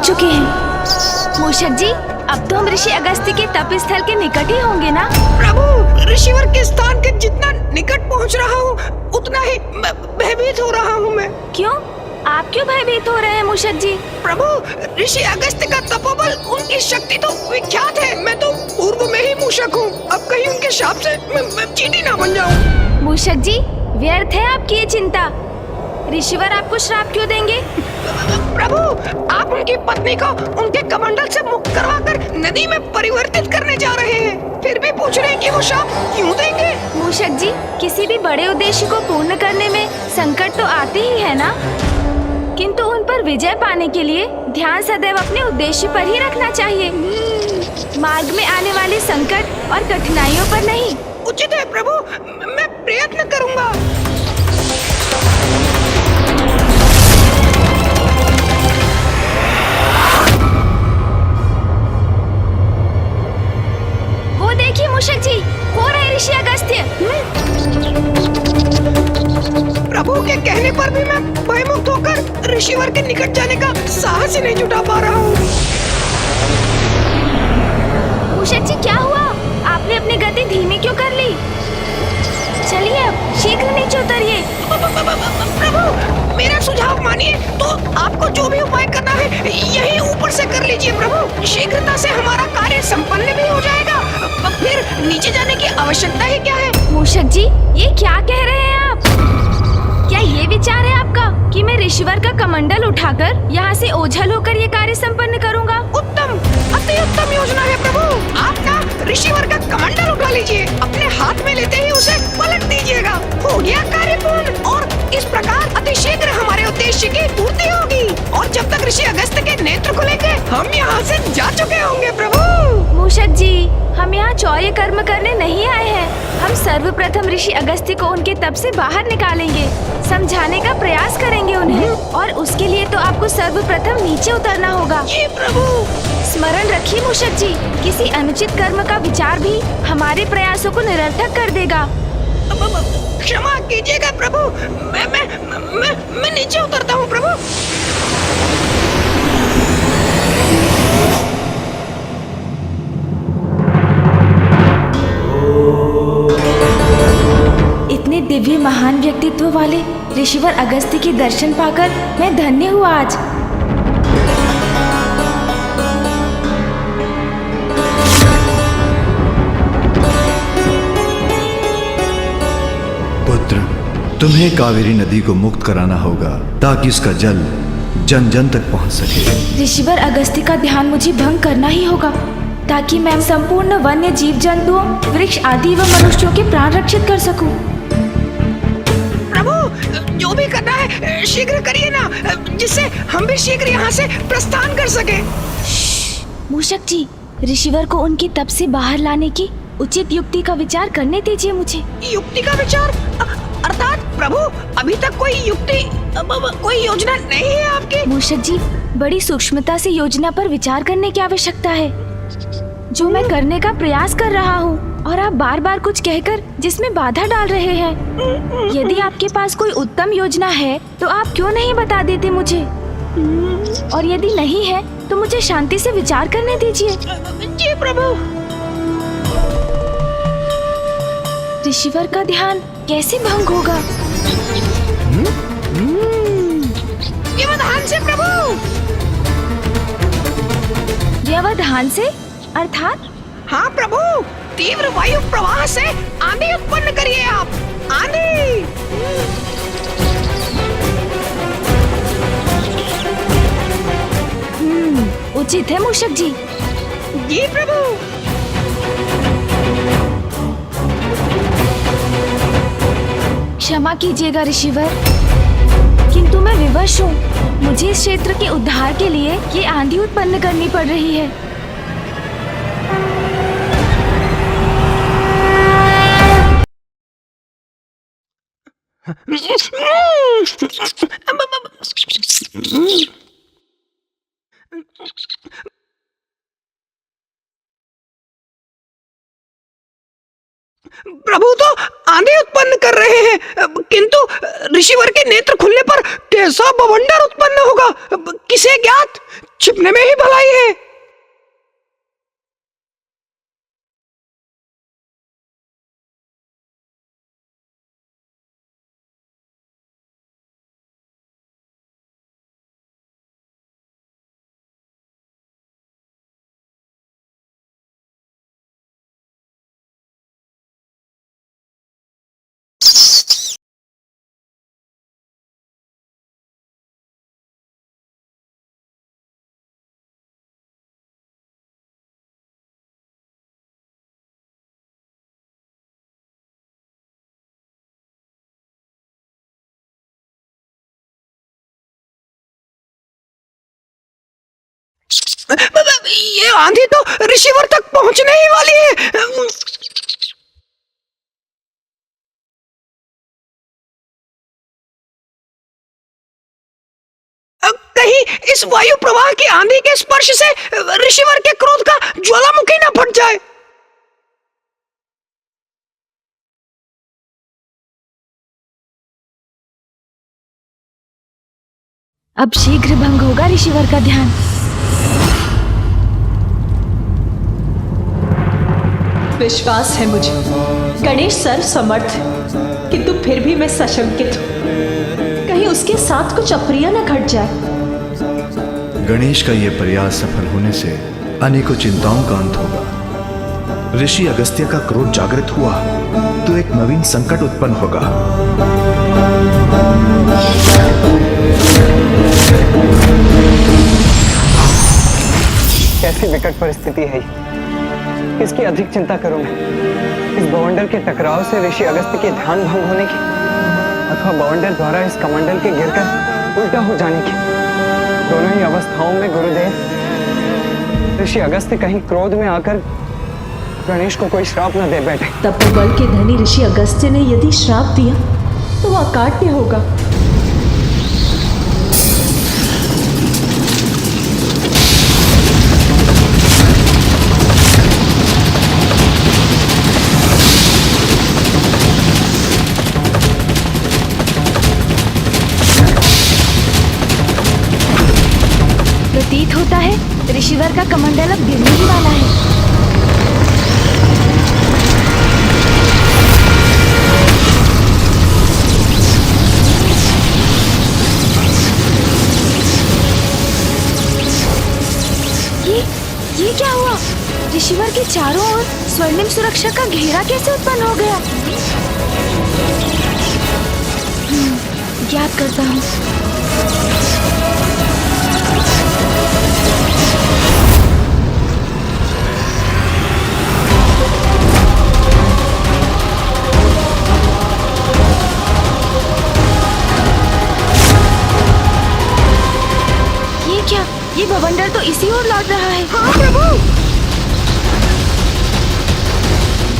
चुके हैं। मूषक जी, अब तो हम ऋषि अगस्त्य के तप स्थल के निकट ही होंगे ना? प्रभु, ऋषिवर के स्थान के जितना निकट पहुंच रहा हूँ उतना ही भयभीत हो रहा हूँ मैं। क्यों? आप क्यों भयभीत हो रहे हैं मूषक जी? प्रभु, ऋषि अगस्त्य का तपोबल, उनकी शक्ति तो विख्यात है। मैं तो पूर्व में ही मूषक हूँ, अब कहीं उनके शाप से मैं चींटी ना बन जाऊँ। मूषक जी, व्यर्थ है आपकी ये चिंता। ऋषिवर आपको श्राप क्यों देंगे? प्रभु, आप उनकी पत्नी को उनके कमंडल से मुक्त करवाकर नदी में परिवर्तित करने जा रहे हैं, फिर भी पूछ रहे हैं कि वो शाप क्यों देंगे? मूषक जी, किसी भी बड़े उद्देश्य को पूर्ण करने में संकट तो आते ही है ना, किंतु उन पर विजय पाने के लिए ध्यान सदैव अपने उद्देश्य पर ही रखना चाहिए, मार्ग में आने वाले संकट और कठिनाइयों पर नहीं। उचित है प्रभु, मैं प्रयत्न करूंगा। वो देखिए मूषक जी, हो रहे ऋषि अगस्त्य। प्रभु के कहने पर भी मैं भयमुक्त होकर ऋषिवर के निकट जाने का साहस ही नहीं जुटा पा रहा हूँ। मूषक जी, क्या हुआ? आपने अपनी गति धीमी क्यों कर ली? चलिए अब शीघ्र नीचे उतरिए। प्रभु, मेरा सुझाव मानिए तो आपको जो भी उपाय करना है यही ऊपर से कर लीजिए प्रभु। शीघ्रता से हमारा कार्य संपन्न भी हो जाएगा, फिर नीचे जाने की आवश्यकता ही क्या है। मूषक जी, ये क्या कह रहे हैं आप? क्या ये विचार है आपका कि मैं ऋषिवर का कमंडल उठाकर यहाँ से ओझल होकर ये कार्य संपन्न करूँगा? उत्तम, अति उत्तम योजना है प्रभु। आप ना ऋषिवर का कमंडल उठा लीजिए, अपने हाथ में लेते ही उसे पलट दीजिएगा। हो गया कार्य पूर्ण, और इस प्रकार अति शीघ्र हमारे उद्देश्य की पूर्ति होगी, और जब तक ऋषि अगस्त्य के नेत्र खुलेंगे हम यहाँ से जा चुके होंगे प्रभु। मूषक जी, हम यहाँ चौर्य कर्म करने नहीं आए हैं। हम सर्वप्रथम ऋषि अगस्त्य को उनके तप से बाहर निकालेंगे, समझाने का प्रयास करेंगे उन्हें, और उसके लिए तो आपको सर्वप्रथम नीचे उतरना होगा। जी प्रभु। स्मरण रखिए मूषक जी, किसी अनुचित कर्म का विचार भी हमारे प्रयासों को निरर्थक कर देगा। क्षमा कीजिएगा प्रभु, मैं नीचे उतरता हूँ प्रभु। इतने दिव्य महान व्यक्तित्व वाले ऋषिवर अगस्त्य के दर्शन पाकर मैं धन्य हुआ आज। पुत्र, तुम्हें कावेरी नदी को मुक्त कराना होगा ताकि उसका जल जन जन तक पहुंच सके। ऋषिवर अगस्त्य का ध्यान मुझे भंग करना ही होगा ताकि मैं संपूर्ण वन्य जीव जंतुओं, वृक्ष आदि व मनुष्यों के प्राण रक्षित कर सकूं। प्रभु, जो भी करना है शीघ्र करिए ना, जिससे हम भी शीघ्र यहाँ से प्रस्थान कर सके। मूषक जी, ऋषिवर को उनके तप से बाहर लाने की उचित युक्ति का विचार करने दीजिए मुझे। युक्ति का विचार? अर्थात प्रभु, अभी तक कोई युक्ति, कोई योजना नहीं है आपकी? मूषक जी, बड़ी सूक्ष्मता से योजना पर विचार करने की आवश्यकता है, जो मैं करने का प्रयास कर रहा हूँ, और आप बार बार कुछ कहकर जिसमें बाधा डाल रहे हैं। यदि आपके पास कोई उत्तम योजना है तो आप क्यों नहीं बता देते मुझे, और यदि नहीं है तो मुझे शांति से विचार करने दीजिए। जी प्रभु। ऋषिवर का ध्यान कैसे भंग होगा? व्यवधान से प्रभु। व्यवधान से अर्थात? हाँ प्रभु, तीव्र वायु प्रवाह से आंधी उत्पन्न करिए आप। आंधी। उचित है मूषक जी। जी प्रभु। क्षमा कीजिएगा ऋषिवर, किंतु मैं विवश हूँ। मुझे इस क्षेत्र के उद्धार के लिए ये आंधी उत्पन्न करनी पड़ रही है। प्रभु तो आंधी उत्पन्न कर रहे हैं, किंतु ऋषिवर के नेत्र खुलने पर कैसा बवंडर उत्पन्न होगा किसे ज्ञात। छिपने में ही भलाई है। ये आंधी तो ऋषिवर तक पहुंचने ही वाली है। कहीं इस वायु प्रवाह की आंधी के स्पर्श से ऋषिवर के क्रोध का ज्वालामुखी न फट जाए। अब शीघ्र भंग होगा ऋषिवर का ध्यान। विश्वास है मुझे गणेश सर्व समर्थ है, किंतु फिर भी मैं सशंकित हूँ। कहीं उसके साथ कुछ अप्रिय न घट जाए। गणेश का यह प्रयास सफल होने से अनेकों चिंताओं का अंत होगा। ऋषि अगस्त्य का क्रोध जागृत हुआ तो एक नवीन संकट उत्पन्न होगा। कैसी विकट परिस्थिति है ये। इसकी अधिक चिंता करूं मैं इस बवंडर के टकराव से ऋषि अगस्त्य के ध्यान भंग होने की, अथवा बवंडर द्वारा इस कमंडल के गिरकर उल्टा हो जाने की। दोनों ही अवस्थाओं में गुरुदेव, ऋषि अगस्त्य कहीं क्रोध में आकर गणेश को कोई श्राप न दे बैठे। तपोबल के धनी ऋषि अगस्त्य ने यदि श्राप दिया तो वह अकाट्य होगा। प्रतीत होता है ऋषिवर का कमंडल अब गिरने ही वाला है। ये क्या हुआ? ऋषिवर के चारों ओर स्वर्णिम सुरक्षा का घेरा कैसे उत्पन्न हो गया? ज्ञात करता हूँ। ये बवंडर तो इसी ओर लौट रहा है। हाँ प्रभु।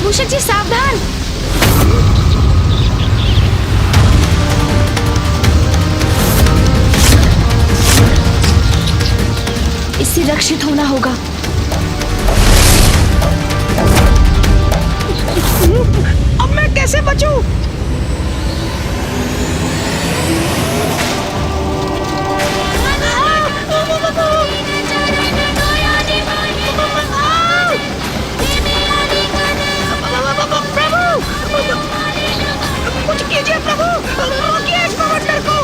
मूषक जी सावधान। इससे रक्षित होना होगा। अब मैं कैसे बचूं? कुछ कीजिए प्रभु, रोकिए इस बवंडर को।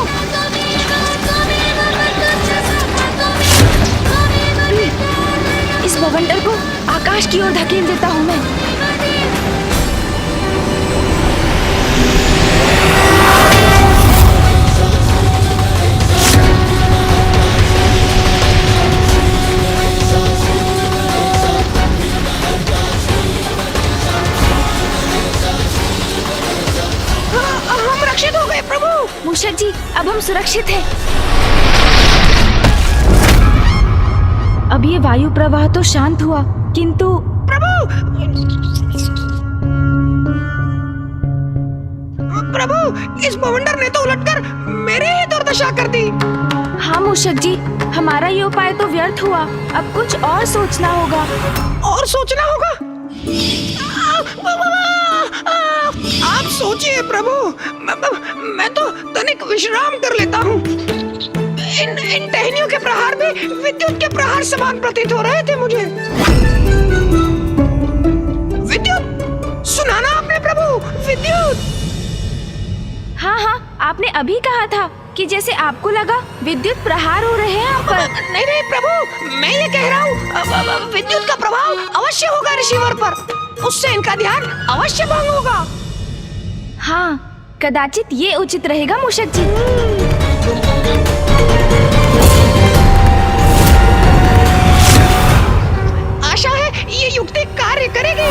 इस बवंडर को आकाश की ओर धकेल देता हूँ मैं। हम रक्षित हो गए प्रभु। मूषक जी अब हम सुरक्षित हैं। अब ये वायु प्रवाह तो शांत हुआ, किंतु प्रभु इस बवंडर ने तो उलटकर मेरी ही दुर्दशा कर दी। हाँ मूषक जी, हमारा ये उपाय तो व्यर्थ हुआ। अब कुछ और सोचना होगा। और सोचना होगा? आप सोचिए प्रभु, मैं तो तनिक विश्राम कर लेता हूँ। इन टहनियों के प्रहार भी विद्युत के प्रहार समान प्रतीत हो रहे थे मुझे। विद्युत, सुना ना आपने प्रभु, विद्युत। हाँ हाँ, आपने अभी कहा था कि जैसे आपको लगा विद्युत प्रहार हो रहे हैं आप पर। नहीं नहीं प्रभु, मैं ये कह रहा हूँ विद्युत का प्रभाव अवश्य होगा रिसीवर पर, उससे इनका ध्यान अवश्य भंग होगा। हाँ, कदाचित ये उचित रहेगा मूषक जी। आशा है ये युक्ति कार्य करेगी।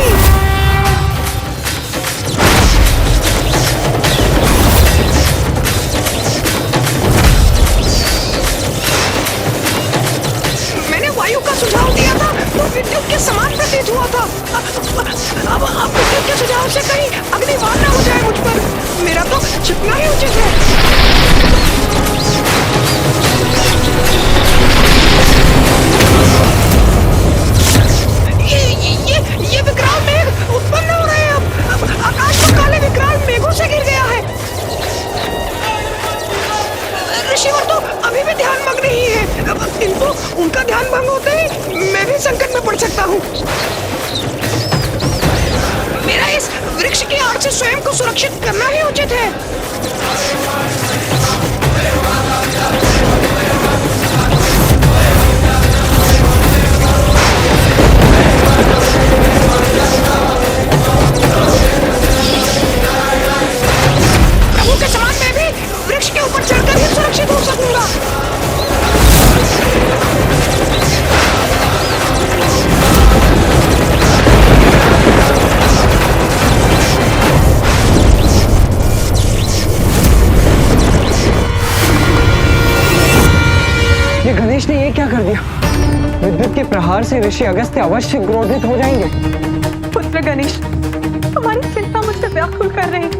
मैंने वायु का सुझाव दिया था तो विद्युत के समान प्रतीत हुआ था। अब विद्युत के सुझाव से कहीं अग्निबाण न हो जाए मुझ पर, मेरा तो छिपना ही उचित है। ये विकराल मेघ उत्पन्न हो रहे हैं। अब आकाश में काले विकराल मेघों से घिर गया है। ऋषिवर तो अभी भी ध्यान मग्न ही है। अब इनको उनका ध्यान भंग होते ही मैं भी संकट में पड़ सकता हूँ। मेरा इस वृक्ष की आड़ से स्वयं को सुरक्षित करना ही उचित है। प्रभु के समान मैं भी वृक्ष के ऊपर चढ़कर ही सुरक्षित हो सकूंगा। ये गणेश ने ये क्या कर दिया? विद्युत के प्रहार से ऋषि अगस्त्य अवश्य क्रोधित हो जाएंगे। पुत्र गणेश, हमारी चिंता मुझसे व्याकुल कर रही है।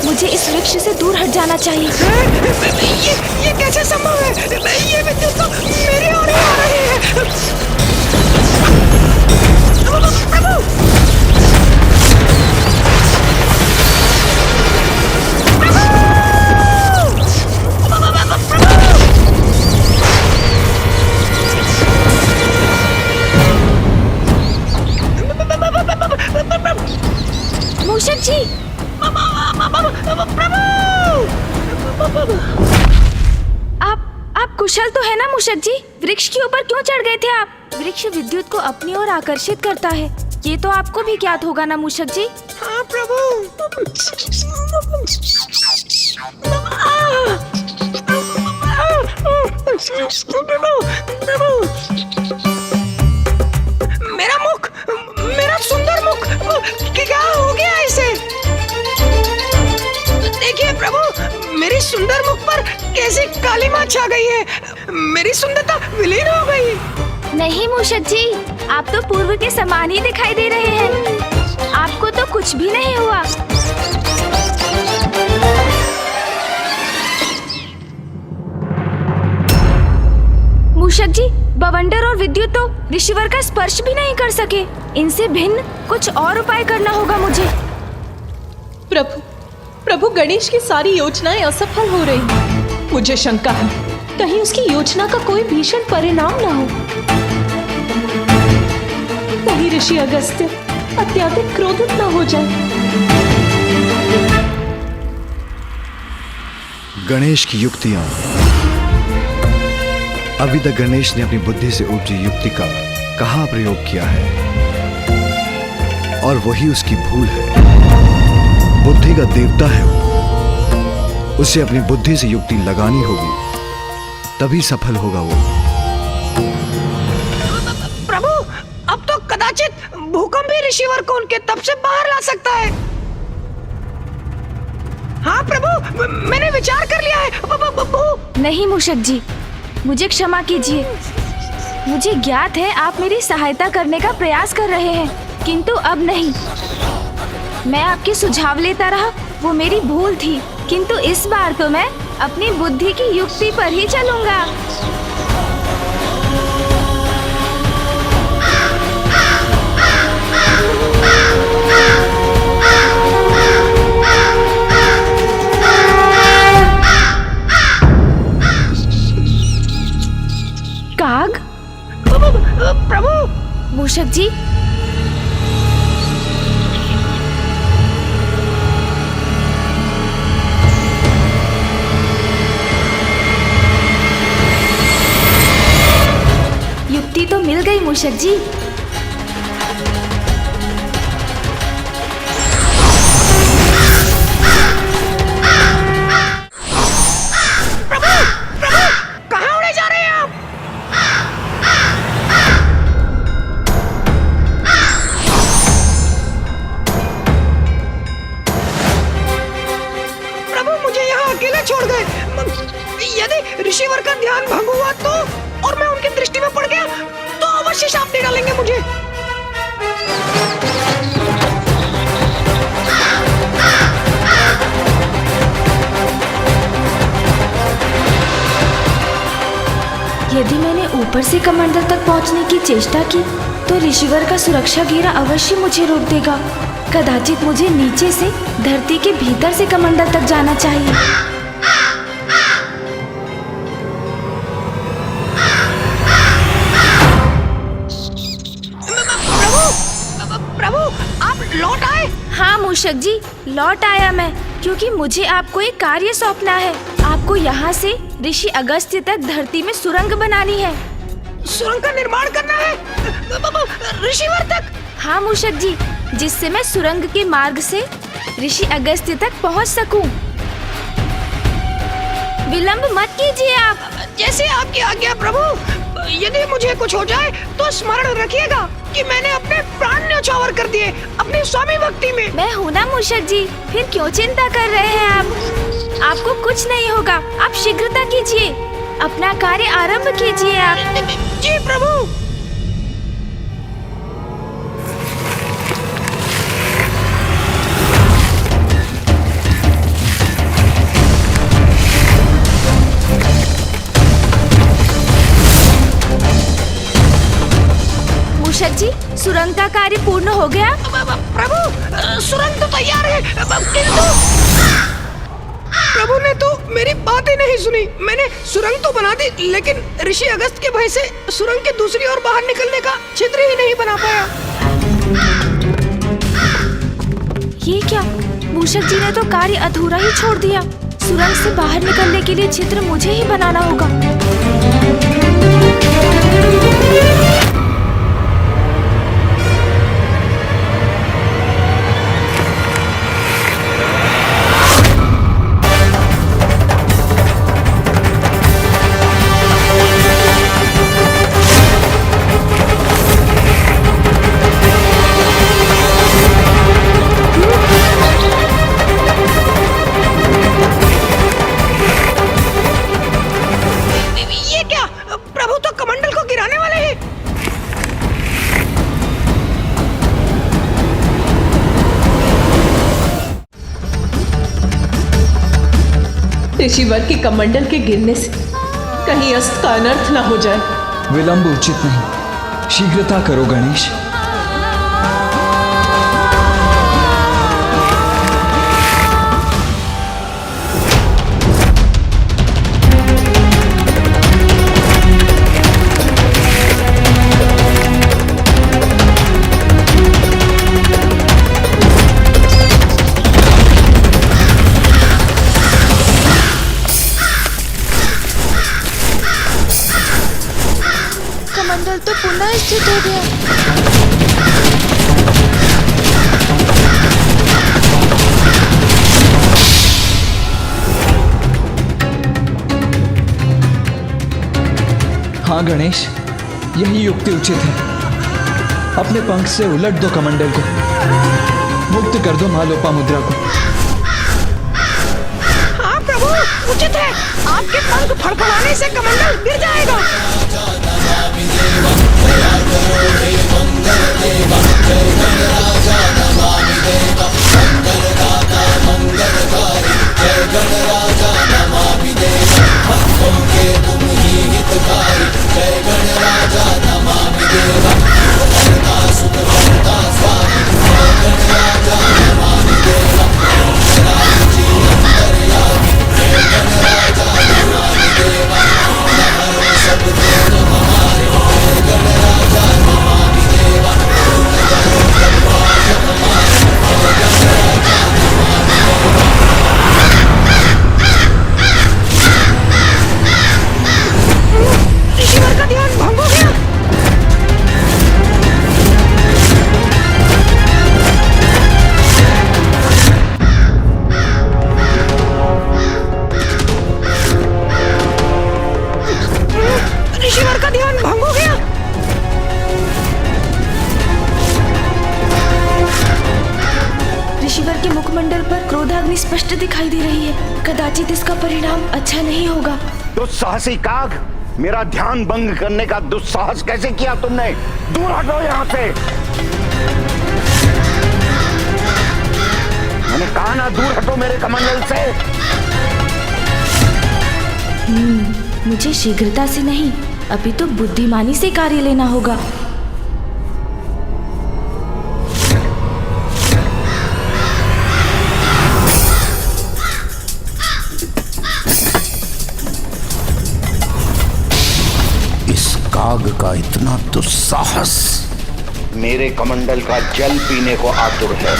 मुझे इस वृक्ष से दूर हट जाना चाहिए। ये कैसे संभव है? ये विद्युत तो मेरी ओर ही आ रही है। मूषक जी, आप कुशल तो है ना मूषक जी? वृक्ष के ऊपर क्यों चढ़ गए थे आप? वृक्ष विद्युत को अपनी ओर आकर्षित करता है, ये तो आपको भी ज्ञात होगा ना मूषक जी? हाँ प्रभु। मेरा मुख, मेरा सुंदर मुख, क्या हो गया इसे? देखिए प्रभु, मेरी सुंदर मुख पर कैसी काली मां छा गई है। मेरी सुंदरता विलीन हो गई। नहीं मूषक जी, आप तो पूर्व के समान ही दिखाई दे रहे हैं। आपको तो कुछ भी नहीं हुआ। मूषक जी, बवंडर और विद्युत तो ऋषिवर का स्पर्श भी नहीं कर सके। इनसे भिन्न कुछ और उपाय करना होगा मुझे। प्रभु गणेश की सारी योजनाएं असफल हो रही हैं। मुझे शंका है, कहीं उसकी योजना का कोई भीषण परिणाम न हो। कहीं ऋषि अगस्त्य अत्यधिक क्रोधित न हो जाए। गणेश की युक्तियां। अभी तक गणेश ने अपनी बुद्धि से उपजी युक्ति का कहाँ प्रयोग किया है, और वही उसकी भूल है। बुद्धि का देवता है वो, उसे अपनी बुद्धि से युक्ति लगानी होगी, तभी सफल होगा वो। प्रभु, अब तो कदाचित भूकंप ही ऋषिवर को उनके तप से बाहर ला सकता है। हाँ प्रभु, मैंने विचार कर लिया है। नहीं मूषक जी, मुझे क्षमा कीजिए। मुझे ज्ञात है आप मेरी सहायता करने का प्रयास कर रहे हैं, किंतु अब नहीं। मैं आपके सुझाव लेता रहा, वो मेरी भूल थी, किंतु इस बार तो मैं अपनी बुद्धि की युक्ति पर ही चलूंगा। काग? प्रभु! मूषक जी, युक्ति तो मिल गई मूषक जी। कहाँ उड़े जा रहे हैं आप? प्रभु, मुझे यहाँ अकेले छोड़ गए। यदि ऋषिवर का ध्यान भंग हुआ तो, और मैं उनकी दृष्टि में पड़ गया तो अवश्य शाप दे डालेंगे मुझे। यदि मैंने ऊपर से कमंडल तक पहुंचने की चेष्टा की तो ऋषिवर का सुरक्षा घेरा अवश्य मुझे रोक देगा। कदाचित मुझे नीचे से धरती के भीतर से कमंडल तक जाना चाहिए। प्रभु, आप लौट आए? हाँ मूषक जी, लौट आया मैं, क्योंकि मुझे आपको एक कार्य सौंपना है। आपको यहाँ से ऋषि अगस्त्य तक धरती में सुरंग बनानी है। सुरंग का निर्माण करना है ऋषिवर तक? हाँ मूषक जी, जिससे मैं सुरंग के मार्ग से ऋषि अगस्त्य तक पहुँच सकूं। विलंब मत कीजिए आप। जैसे आपकी आज्ञा प्रभु। यदि मुझे कुछ हो जाए तो स्मरण रखिएगा कि मैंने अपने प्राण न्यौछावर कर दिए अपनी स्वामी भक्ति में। मैं हूँ ना मूषक जी, फिर क्यों चिंता कर रहे हैं आप? आपको कुछ नहीं होगा, आप शीघ्रता कीजिए, अपना कार्य आरंभ कीजिए आप। जी प्रभु। मूषक जी, सुरंग का कार्य पूर्ण हो गया। प्रभु, सुरंग तो तैयार है, किंतु प्रभु ने तो मेरी बात ही नहीं सुनी। मैंने सुरंग तो बना दी, लेकिन ऋषि अगस्त के भय से सुरंग के दूसरी ओर बाहर निकलने का छिद्र ही नहीं बना पाया। ये क्या? मूषक जी ने तो कार्य अधूरा ही छोड़ दिया। सुरंग से बाहर निकलने के लिए छिद्र मुझे ही बनाना होगा। ऋषिवर के कमंडल के गिरने से कहीं अस्त का अनर्थ न हो जाए। विलंब उचित नहीं, शीघ्रता करो गणेश। कमंडल तो पुनः स्थित हो गया। हाँ गणेश, यही युक्ति उचित है। अपने पंख से उलट दो कमंडल को, मुक्त कर दो माँ लोपामुद्रा को। हाँ प्रभु, उचित है। आपके पंख फड़फड़ाने से कमंडल गिर जाएगा। ऋषिवर का ध्यान भंग हो गया। ऋषिवर का ध्यान भंग हो गया। ऋषिवर के मुखमंडल पर क्रोधाग्नि स्पष्ट दिखाई दे रही है। कदाचित इसका परिणाम अच्छा नहीं होगा। दुस्साहसी काग, मेरा ध्यान भंग करने का दुस्साहस कैसे किया तुमने? दूर हटो यहाँ से। मैंने कहा ना, दूर हटो मेरे कमंडल से। मुझे शीघ्रता से नहीं, अभी तो बुद्धिमानी से कार्य लेना होगा। इस काग का इतना दुस्साहस मेरे कमंडल का जल पीने को आतुर है।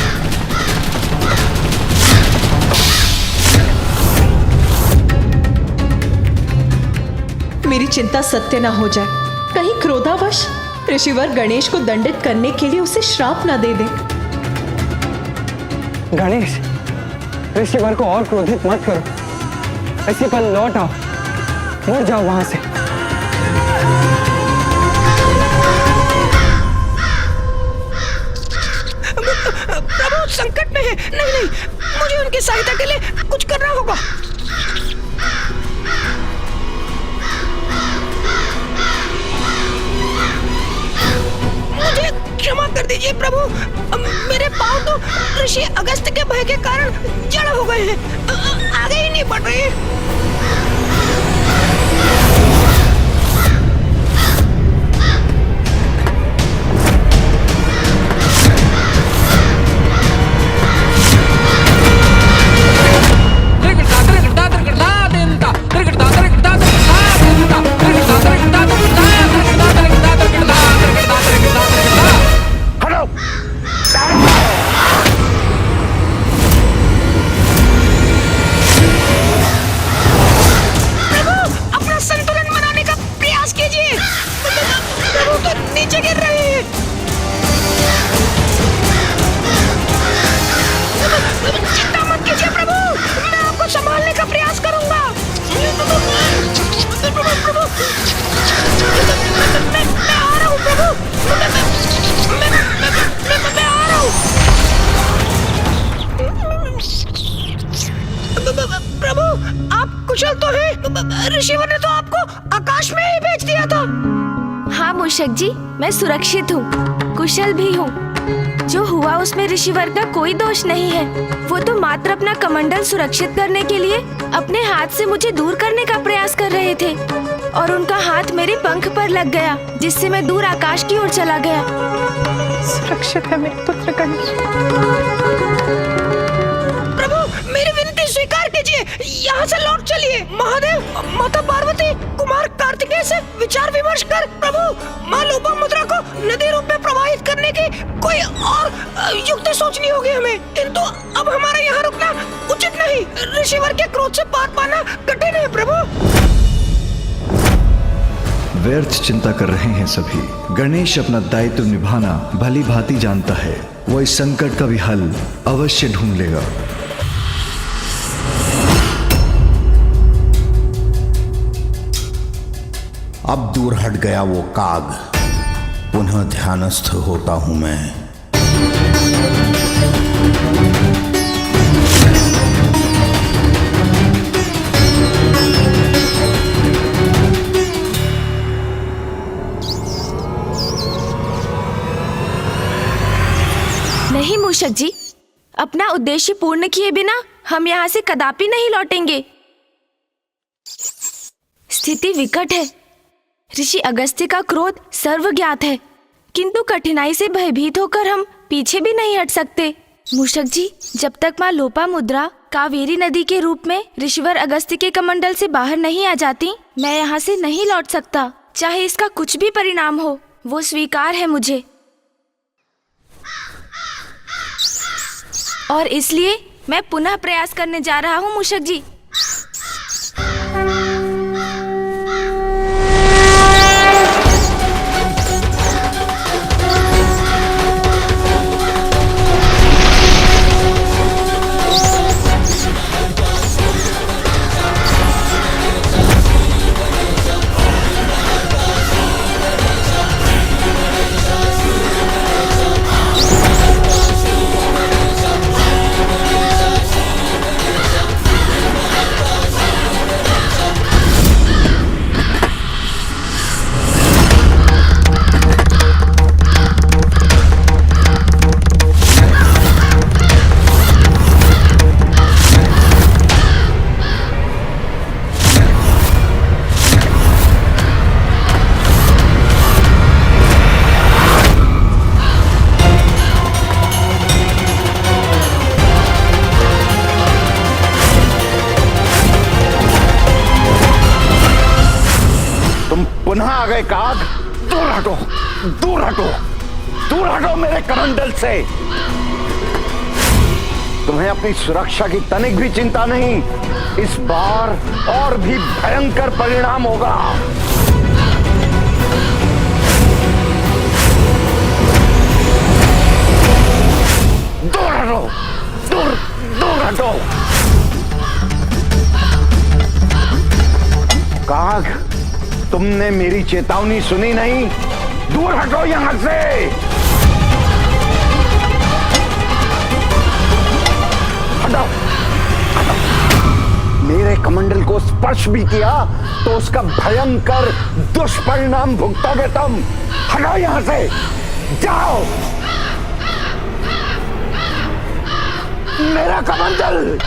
मेरी चिंता सत्य ना हो जाए। कहीं क्रोधावश ऋषिवर गणेश को दंडित करने के लिए उसे श्राप ना दे दे। गणेश, ऋषिवर को और क्रोधित मत करो। इसी पर लौट आओ, मर जाओ वहां से। प्रभु संकट में है। नहीं नहीं, मुझे उनकी सहायता के लिए कुछ करना होगा। मुझे क्षमा कर दीजिए प्रभु। मेरे पांव तो ऋषि अगस्त के भय के कारण जड़ हो गए हैं, आगे ही नहीं बढ़ रहे। प्रभु, आप कुशल तो हैं। ऋषिवर ने तो आपको आकाश में ही भेज दिया था। हाँ मूषक जी, मैं सुरक्षित हूँ, कुशल भी हूँ। जो हुआ उसमें ऋषिवर का कोई दोष नहीं है। वो तो मात्र अपना कमंडल सुरक्षित करने के लिए अपने हाथ से मुझे दूर करने का प्रयास कर रहे थे और उनका हाथ मेरे पंख पर लग गया, जिससे मैं दूर आकाश की ओर चला गया। सुरक्षित है मेरे पुत्र गणेश। प्रभु, मेरी विनती स्वीकार कीजिए, यहाँ से लौट चलिए। महादेव, माता पार्वती, कुमार कार्तिकेय से विचार विमर्श कर प्रभु माँ लोपामुद्रा को नदी रूप में प्रवाहित करने की कोई और युक्ति सोचनी होगी हमें। किंतु अब हमारा यहाँ रुकना उचित नहीं। ऋषिवर के क्रोध से पार पाना कठिन है प्रभु। व्यर्थ चिंता कर रहे हैं सभी। गणेश अपना दायित्व निभाना भली भांति जानता है। वो इस संकट का भी हल अवश्य ढूंढ लेगा। अब दूर हट गया वो काग। पुनः ध्यानस्थ होता हूं मैं। नहीं मूषक जी, अपना उद्देश्य पूर्ण किए बिना हम यहाँ से कदापि नहीं लौटेंगे। स्थिति विकट है। ऋषि अगस्त्य का क्रोध सर्वज्ञात है, किंतु कठिनाई से भयभीत होकर हम पीछे भी नहीं हट सकते। मूषक जी, जब तक माँ लोपामुद्रा कावेरी नदी के रूप में ऋषिवर अगस्त्य के कमंडल से बाहर नहीं आ जाती, मैं यहाँ से नहीं लौट सकता। चाहे इसका कुछ भी परिणाम हो, वो स्वीकार है मुझे। और इसलिए मैं पुनः प्रयास करने जा रहा हूँ मूषक जी। पुनः आ गए काग। दूर हटो, दूर हटो, दूर हटो मेरे कमंडल से। तुम्हें अपनी सुरक्षा की तनिक भी चिंता नहीं। इस बार और भी भयंकर परिणाम होगा। दूर हटो, दूर दूर हटो। काग, तुमने मेरी चेतावनी सुनी नहीं। दूर हटो यहां से। हटो, हटो। मेरे कमंडल को स्पर्श भी किया तो उसका भयंकर दुष्परिणाम भुगतोगे तुम। हटो यहां से, जाओ। मेरा कमंडल।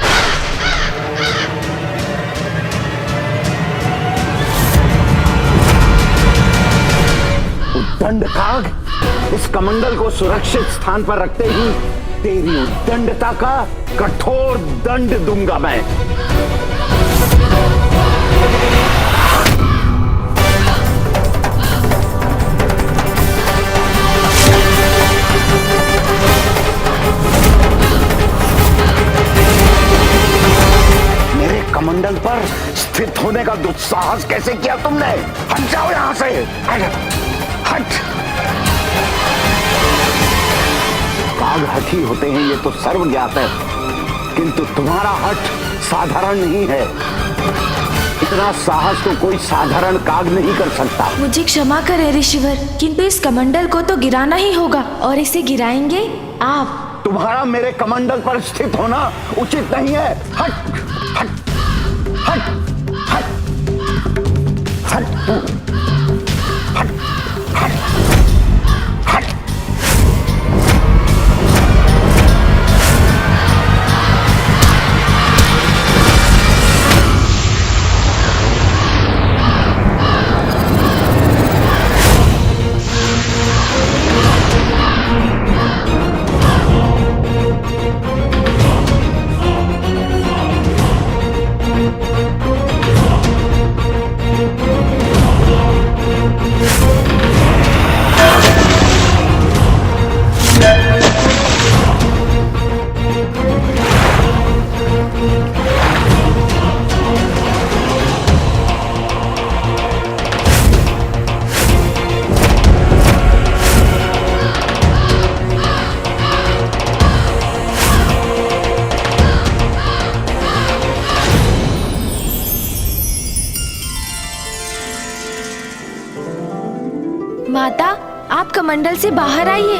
उद्दंड काग, इस कमंडल को सुरक्षित स्थान पर रखते ही तेरी उद्दंडता का कठोर दंड दूंगा मैं। मेरे कमंडल पर स्थित होने का दुस्साहस कैसे किया तुमने? हट जाओ यहां से, हट। काग हठी होते हैं ये तो सर्वज्ञात है, किंतु तुम्हारा हठ साधारण नहीं है। इतना साहस तो कोई साधारण काग नहीं कर सकता। मुझे क्षमा करें ऋषिवर, किंतु इस कमंडल को तो गिराना ही होगा, और इसे गिराएंगे आप। तुम्हारा मेरे कमंडल पर स्थित होना उचित नहीं है। हट, हट, हट, हट, हट, हट, हट, हट। आप कमंडल से बाहर आइए।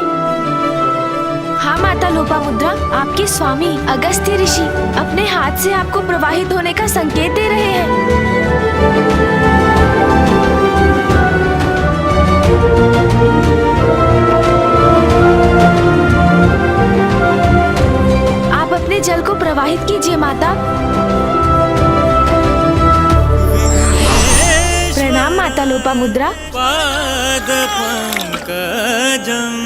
हाँ माता लोपामुद्रा, आपके स्वामी अगस्त्य ऋषि अपने हाथ से आपको प्रवाहित होने का संकेत दे रहे हैं। आप अपने जल को प्रवाहित कीजिए माता। प्रणाम माता लोपामुद्रा। पाद पंकजम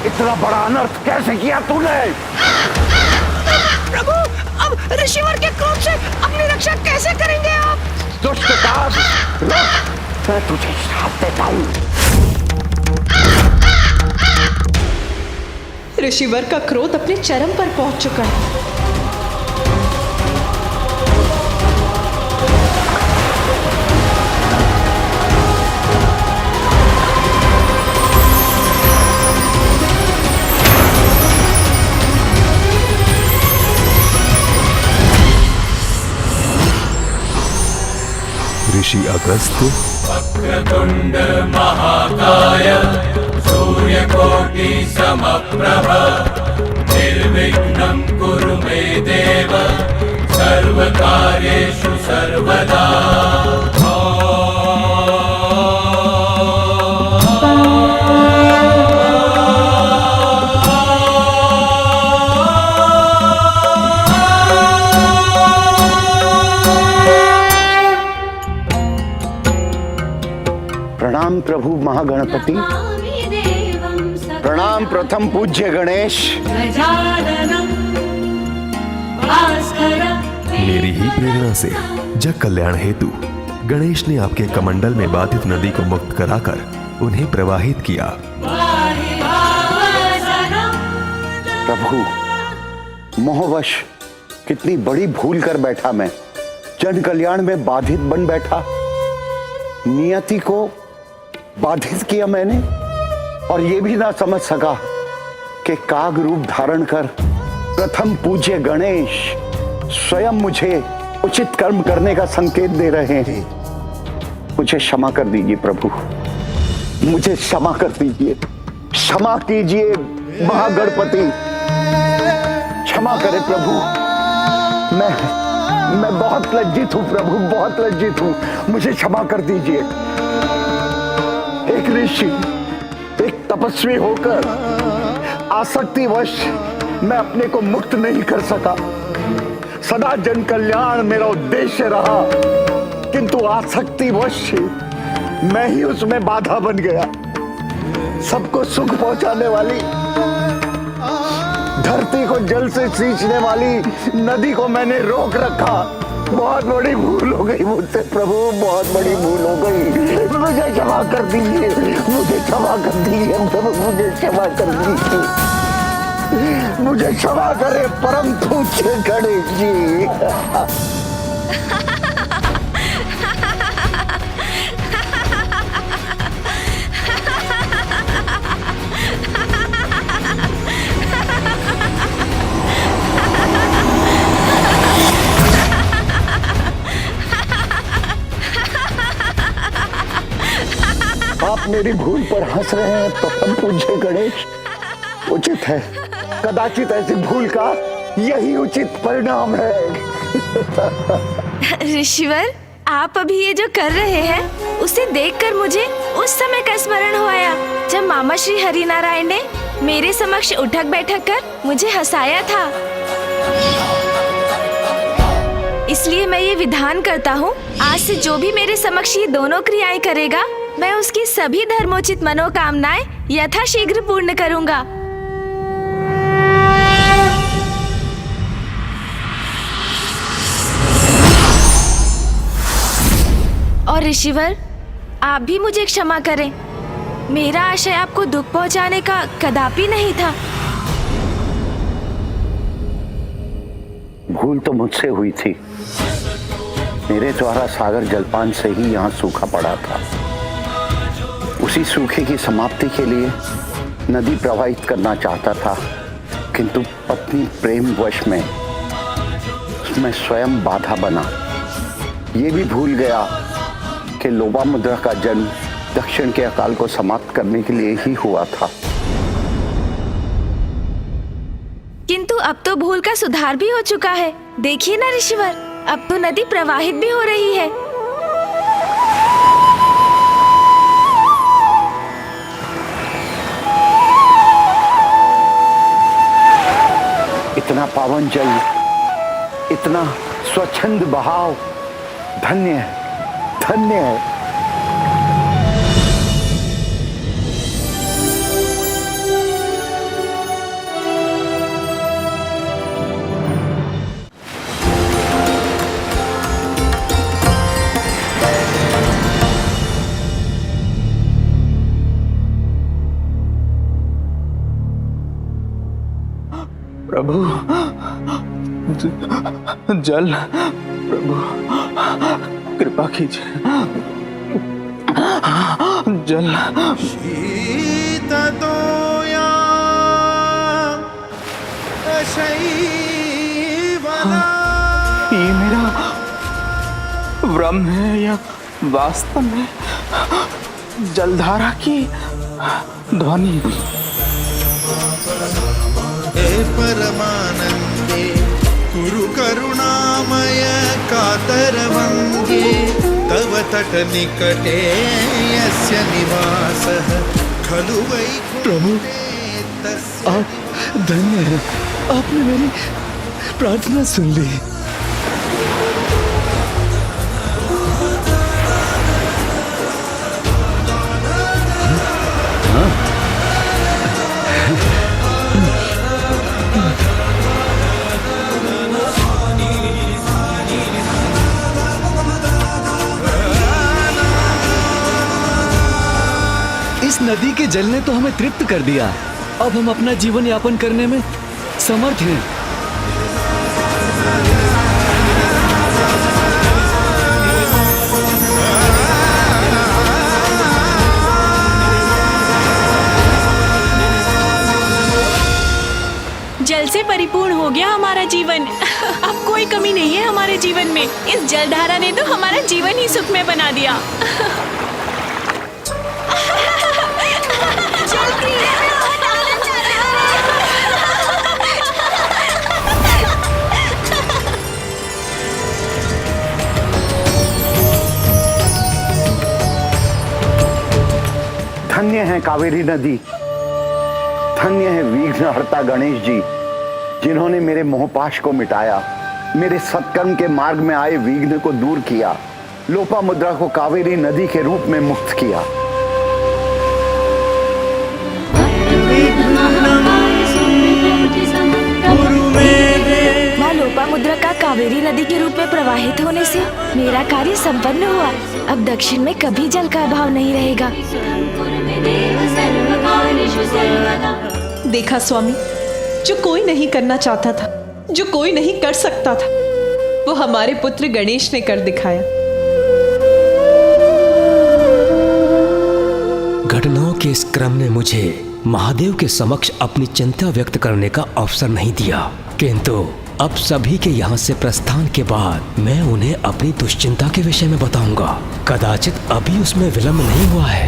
इतना बड़ा अनर्थ कैसे किया तूने? प्रभु, अब ऋषिवर के क्रोध से अपनी रक्षा कैसे करेंगे आप? दुष्ट काज, रुक, मैं तुझे श्राप देता हूं। ऋषिवर का क्रोध अपने चरम पर पहुंच चुका है। ऋषि अगस्त्य। वक्रतुंड महाकाय सूर्यकोटि समप्रभ निर्विघ्नं कुरु मे देव सर्वकार्येषु सर्वदा। प्रणाम प्रभु महागणपति, प्रणाम प्रथम पूज्य गणेश। मेरी ही प्रेरणा से जग कल्याण हेतु गणेश ने आपके कमंडल में बाधित नदी को मुक्त कराकर उन्हें प्रवाहित किया। प्रभु, मोहवश कितनी बड़ी भूल कर बैठा मैं। जन कल्याण में बाधित बन बैठा, नियति को बाधित किया मैंने, और ये भी ना समझ सका कि काग रूप धारण कर प्रथम पूज्य गणेश स्वयं मुझे उचित कर्म करने का संकेत दे रहे हैं। मुझे क्षमा कर दीजिए प्रभु, मुझे क्षमा कर दीजिए, क्षमा कीजिए महागणपति, क्षमा करें प्रभु। मैं बहुत लज्जित हूं प्रभु, बहुत लज्जित हूं, मुझे क्षमा कर दीजिए। एक ऋषि, एक तपस्वी होकर आसक्तिवश मैं अपने को मुक्त नहीं कर सका। सदा जन कल्याण मेरा उद्देश्य रहा, किंतु आसक्तिवश मैं ही उसमें बाधा बन गया। सबको सुख पहुंचाने वाली, धरती को जल से सींचने वाली नदी को मैंने रोक रखा। बहुत बड़ी भूल हो गई मुझसे प्रभु, बहुत बड़ी भूल हो गई। मुझे क्षमा कर दीजिए, मुझे क्षमा कर दीजिए प्रभु, मुझे क्षमा कर दीजिए, मुझे क्षमा करे परम पूज्य गणेश जी। आप मेरी भूल पर हंस रहे हैं परम पूज्य गणेश, उचित है। कदाचित ऐसी भूल का यही उचित परिणाम है। ऋषिवर, आप अभी ये जो कर रहे हैं उसे देखकर मुझे उस समय का स्मरण हो आया जब मामा श्री हरिनारायण ने मेरे समक्ष उठक बैठक कर मुझे हंसाया था। इसलिए मैं ये विधान करता हूँ, आज से जो भी मेरे समक्ष ये दोनों क्रियाएं करेगा, मैं उसकी सभी धर्मोचित मनोकामनाएं यथाशीघ्र पूर्ण करूँगा। और ऋषिवर, आप भी मुझे क्षमा करें। मेरा आशय आपको दुख पहुंचाने का कदापि नहीं था। भूल तो मुझसे हुई थी। मेरे द्वारा सागर जलपान से ही यहाँ सूखा पड़ा था। उसी सूखे की समाप्ति के लिए नदी प्रवाहित करना चाहता था, किंतु पत्नी प्रेम वश में उसमें स्वयं बाधा बना। ये भी भूल गया कि लोपामुद्रा का जन्म दक्षिण के अकाल को समाप्त करने के लिए ही हुआ था। किंतु अब तो भूल का सुधार भी हो चुका है। देखिए ना ऋषिवर, अब तो नदी प्रवाहित भी हो रही है। इतना पावन जल, इतना स्वच्छंद बहाव, धन्य है, धन्य है। प्रभु, जल, प्रभु कृपा कीजिए, जल। ये मेरा भ्रम है या वास्तव में जलधारा की ध्वनि? परमानंदे कुरु करुणामय कातरवंगे तव तट निकटे यस्य निवासः खलु प्रभु, आप धन्य हैं। आपने मेरी प्रार्थना सुन ली। इस नदी के जल ने तो हमें तृप्त कर दिया। अब हम अपना जीवन यापन करने में समर्थ हैं। जल से परिपूर्ण हो गया हमारा जीवन। अब कोई कमी नहीं है हमारे जीवन में। इस जलधारा ने तो हमारा जीवन ही सुखमय बना दिया। धन्य है कावेरी नदी, धन्य है विघ्नहर्ता गणेश जी, जिन्होंने मेरे मोहपाश को मिटाया, मेरे सत्कर्म के मार्ग में आए विघ्न को दूर किया, लोपामुद्रा को कावेरी नदी के रूप में मुक्त किया। माँ लोपामुद्रा का कावेरी नदी के रूप में प्रवाहित होने से मेरा कार्य संपन्न हुआ। अब दक्षिण में कभी जल का अभाव नहीं रहेगा। देखा स्वामी, जो कोई नहीं करना चाहता था, जो कोई नहीं कर सकता था, वो हमारे पुत्र गणेश ने कर दिखाया। घटनाओं के इस क्रम ने मुझे महादेव के समक्ष अपनी चिंता व्यक्त करने का अवसर नहीं दिया, किंतु अब सभी के यहाँ से प्रस्थान के बाद मैं उन्हें अपनी दुश्चिंता के विषय में बताऊंगा। कदाचित अभी उसमें विलंब नहीं हुआ है।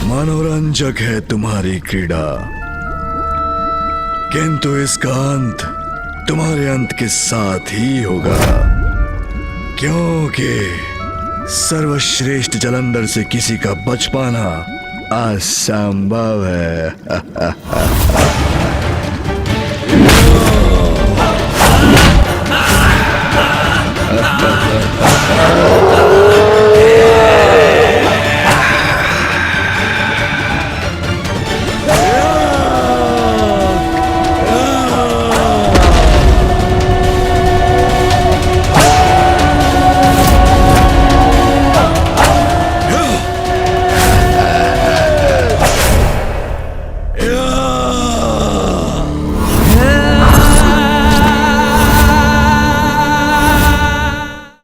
मनोरंजक है तुम्हारी क्रीड़ा, किंतु इसका अंत तुम्हारे अंत के साथ ही होगा, क्योंकि सर्वश्रेष्ठ जलंधर से किसी का बच पाना असंभव है।